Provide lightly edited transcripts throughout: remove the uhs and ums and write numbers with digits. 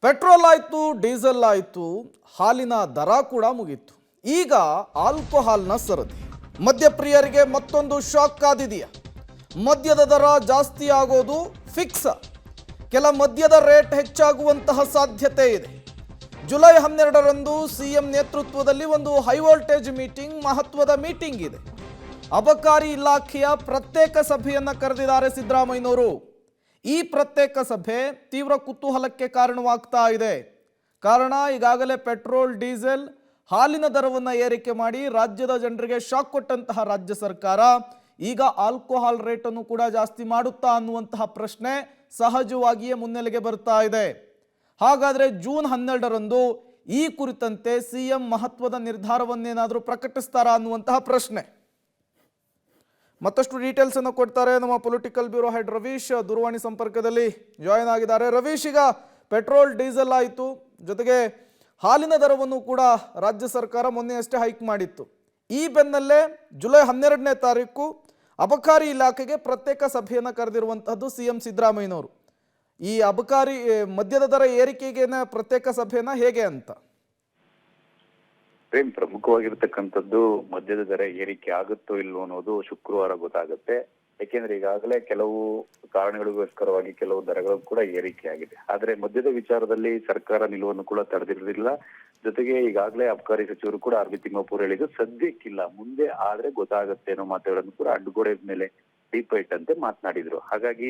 Petrol ಆಯಿತು, diesel ಆಯಿತು, ಹಾಲಿನ ದರ ಕೂಡ ಮುಗೀತು. ಈಗ ಆಲ್ಕೋಹಾಲ್ನ ಸರದಿ. ಮದ್ಯಪ್ರಿಯರಿಗೆ ಮತ್ತೊಂದು ಶಾಕ್ ಕಾದಿದೆಯಾ? ಮದ್ಯದ ದರ ಜಾಸ್ತಿ ಆಗೋದು ಫಿಕ್ಸ್. ಕೆಲ ಮದ್ಯದ ರೇಟ್ ಹೆಚ್ಚಾಗುವಂತಹ ಸಾಧ್ಯತೆ ಇದೆ. ಜುಲೈ 12ರಂದು ಸಿಎಂ ನೇತೃತ್ವದಲ್ಲಿ ಒಂದು ಹೈ ವೋಲ್ಟೇಜ್ ಮೀಟಿಂಗ್, ಮಹತ್ವದ ಮೀಟಿಂಗ್ ಇದೆ. ಅಬಕಾರಿ ಇಲಾಖೆಯ ಪ್ರತ್ಯೇಕ ಸಭೆಯನ್ನು ಕರೆದಿದ್ದಾರೆ ಸಿದ್ದರಾಮಯ್ಯನವರು. ಈ ಪ್ರತ್ಯೇಕ ಸಭೆ ತೀವ್ರ ಕುತೂಹಲಕ್ಕೆ ಕಾರಣವಾಗ್ತಾ ಇದೆ. ಕಾರಣ, ಈಗಾಗಲೇ ಪೆಟ್ರೋಲ್, ಡೀಸೆಲ್, ಹಾಲಿನ ದರವನ್ನು ಏರಿಕೆ ಮಾಡಿ ರಾಜ್ಯದ ಜನರಿಗೆ ಶಾಕ್ ಕೊಟ್ಟಂತಹ ರಾಜ್ಯ ಸರ್ಕಾರ ಈಗ ಆಲ್ಕೋಹಾಲ್ ರೇಟನ್ನು ಕೂಡ ಜಾಸ್ತಿ ಮಾಡುತ್ತಾ ಅನ್ನುವಂತಹ ಪ್ರಶ್ನೆ ಸಹಜವಾಗಿಯೇ ಮುನ್ನೆಲೆಗೆ ಬರ್ತಾ ಇದೆ. ಹಾಗಾದರೆ ಜೂನ್ 12ರಂದು ಈ ಕುರಿತಂತೆ ಸಿಎಂ ಮಹತ್ವದ ನಿರ್ಧಾರವನ್ನೇನಾದರೂ ಪ್ರಕಟಿಸ್ತಾರಾ ಅನ್ನುವಂತಹ ಪ್ರಶ್ನೆ. ಮತ್ತಷ್ಟು ಡೀಟೇಲ್ಸ್ ಅನ್ನು ಕೊಡ್ತಾರೆ ನಮ್ಮ ಪೊಲಿಟಿಕಲ್ ಬ್ಯೂರೋ ಹೆಡ್ ರವೀಶ್ ದೂರವಾಣಿ ಸಂಪರ್ಕದಲ್ಲಿ ಜಾಯಿನ್ ಆಗಿದ್ದಾರೆ. ರವೀಶ್, ಈಗ ಪೆಟ್ರೋಲ್, ಡೀಸೆಲ್ ಆಯಿತು, ಜೊತೆಗೆ ಹಾಲಿನ ದರವನ್ನು ಕೂಡ ರಾಜ್ಯ ಸರ್ಕಾರ ಮೊನ್ನೆಯಷ್ಟೇ ಹೈಕ್ ಮಾಡಿತ್ತು. ಈ ಬೆನ್ನಲ್ಲೇ ಜುಲೈ 12ನೇ ತಾರೀಕು ಅಬಕಾರಿ ಇಲಾಖೆಗೆ ಪ್ರತ್ಯೇಕ ಸಭೆಯನ್ನು ಕರೆದಿರುವಂತಹದ್ದು ಸಿಎಂ ಸಿದ್ದರಾಮಯ್ಯನವರು. ಈ ಅಬಕಾರಿ ಮದ್ಯದ ದರ ಏರಿಕೆಗೆ ಪ್ರತ್ಯೇಕ ಸಭೆಯನ್ನ ಹೇಗೆ ಅಂತ? ಪ್ರಮುಖವಾಗಿರ್ತಕ್ಕಂಥದ್ದು ಮದ್ಯದ ದರ ಏರಿಕೆ ಆಗುತ್ತೋ ಇಲ್ವೋ ಅನ್ನೋದು ಶುಕ್ರವಾರ ಗೊತ್ತಾಗುತ್ತೆ. ಯಾಕೆಂದ್ರೆ ಈಗಾಗಲೇ ಕೆಲವು ಕಾರಣಗಳಿಗೋಸ್ಕರವಾಗಿ ಕೆಲವು ದರಗಳು ಕೂಡ ಏರಿಕೆ ಆಗಿದೆ. ಆದ್ರೆ ಮದ್ಯದ ವಿಚಾರದಲ್ಲಿ ಸರ್ಕಾರ ನಿಲುವನ್ನು ಕೂಡ ತಡೆದಿರಲಿಲ್ಲ. ಜೊತೆಗೆ ಈಗಾಗಲೇ ಅಬಕಾರಿ ಸಚಿವರು ಕೂಡ ಆರ್ ಬಿ ತಿಮ್ಮಾಪುರ್ ಹೇಳಿದ್ದು ಸದ್ಯಕ್ಕಿಲ್ಲ, ಮುಂದೆ ಆದ್ರೆ ಗೊತ್ತಾಗುತ್ತೆ ಅನ್ನೋ ಮಾತುಗಳನ್ನು ಕೂಡ ಅಡ್ಡಗೋಡೆ ಮೇಲೆ ದೀಪ ಇಟ್ಟಂತೆ ಮಾತನಾಡಿದ್ರು. ಹಾಗಾಗಿ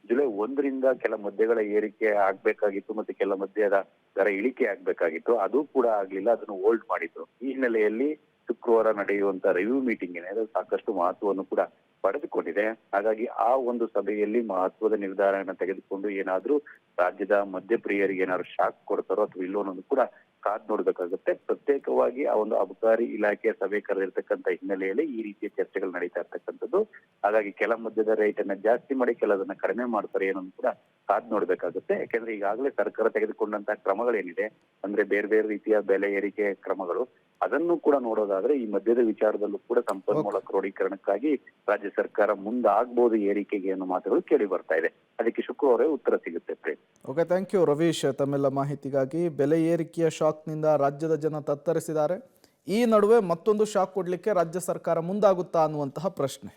ಜುಲೈ 1ರಿಂದ ಕೆಲ ಮದ್ಯಗಳ ಏರಿಕೆ ಆಗ್ಬೇಕಾಗಿತ್ತು, ಮತ್ತೆ ಕೆಲ ಮದ್ಯದ ದರ ಇಳಿಕೆ ಆಗ್ಬೇಕಾಗಿತ್ತು. ಅದು ಕೂಡ ಆಗ್ಲಿಲ್ಲ, ಅದನ್ನು ಹೋಲ್ಡ್ ಮಾಡಿದ್ರು. ಈ ಹಿನ್ನೆಲೆಯಲ್ಲಿ ಶುಕ್ರವಾರ ನಡೆಯುವಂತ ರಿವ್ಯೂ ಮೀಟಿಂಗ್ ಏನಿದೆ ಸಾಕಷ್ಟು ಮಹತ್ವವನ್ನು ಕೂಡ ಪಡೆದುಕೊಂಡಿದೆ. ಹಾಗಾಗಿ ಆ ಒಂದು ಸಭೆಯಲ್ಲಿ ಮಹತ್ವದ ನಿರ್ಧಾರವನ್ನು ತೆಗೆದುಕೊಂಡು ಏನಾದ್ರೂ ರಾಜ್ಯದ ಮದ್ಯಪ್ರಿಯರಿಗೆ ಏನಾದ್ರು ಶಾಕ್ ಕೊಡ್ತಾರೋ ಅಥವಾ ಇಲ್ಲೋ ಅನ್ನೋದು ಕೂಡ ಕಾದ್ ನೋಡ್ಬೇಕಾಗುತ್ತೆ. ಪ್ರತ್ಯೇಕವಾಗಿ ಆ ಒಂದು ಅಬಕಾರಿ ಇಲಾಖೆಯ ಸಭೆ ಕರೆದಿರ್ತಕ್ಕಂಥ ಹಿನ್ನೆಲೆಯಲ್ಲಿ ಈ ರೀತಿಯ ಚರ್ಚೆಗಳು ನಡೀತಾ ಇರ್ತಕ್ಕಂಥದ್ದು. ಹಾಗಾಗಿ ಕೆಲ ಮದ್ಯದ ರೇಟ್ ಅನ್ನ ಜಾಸ್ತಿ ಮಾಡಿ ಕೆಲದನ್ನ ಕಡಿಮೆ ಮಾಡ್ತಾರೆ ಏನನ್ನು ಕೂಡ ಕಾದ್ ನೋಡ್ಬೇಕಾಗುತ್ತೆ. ಯಾಕೆಂದ್ರೆ ಈಗಾಗಲೇ ಸರ್ಕಾರ ತೆಗೆದುಕೊಂಡಂತಹ ಕ್ರಮಗಳೇನಿದೆ, ಅಂದ್ರೆ ಬೇರೆ ಬೇರೆ ರೀತಿಯ ಬೆಲೆ ಏರಿಕೆ ಕ್ರಮಗಳು, ಅದನ್ನು ಕೂಡ ನೋಡೋದಾದ್ರೆ ಈ ಮದ್ಯದ ವಿಚಾರದಲ್ಲೂ ಕೂಡ ಸಂಪನ್ಮೂಲ ಕ್ರೋಢೀಕರಣಕ್ಕಾಗಿ ರಾಜ್ಯ ಸರ್ಕಾರ ಮುಂದಾಗಬಹುದು ಏರಿಕೆಗೆ ಅನ್ನೋ ಮಾತುಗಳು ಕೇಳಿ ಬರ್ತಾ ಇದೆ. ಅದಕ್ಕೆ ಶುಕ್ರವಾರ ಉತ್ತರ ಸಿಗುತ್ತೆ. ಓಕೆ, ಥ್ಯಾಂಕ್ ಯು ರವೀಶ್ ತಮ್ಮೆಲ್ಲ ಮಾಹಿತಿಗಾಗಿ. ಬೆಲೆ ಏರಿಕೆಯ ಶಾಕ್ನಿಂದ ರಾಜ್ಯದ ಜನ ತತ್ತರಿಸಿದ್ದಾರೆ. ಈ ನಡುವೆ ಮತ್ತೊಂದು ಶಾಕ್ ಕೊಡ್ಲಿಕ್ಕೆ ರಾಜ್ಯ ಸರ್ಕಾರ ಮುಂದಾಗುತ್ತಾ ಅನ್ನುವಂತಹ ಪ್ರಶ್ನೆ.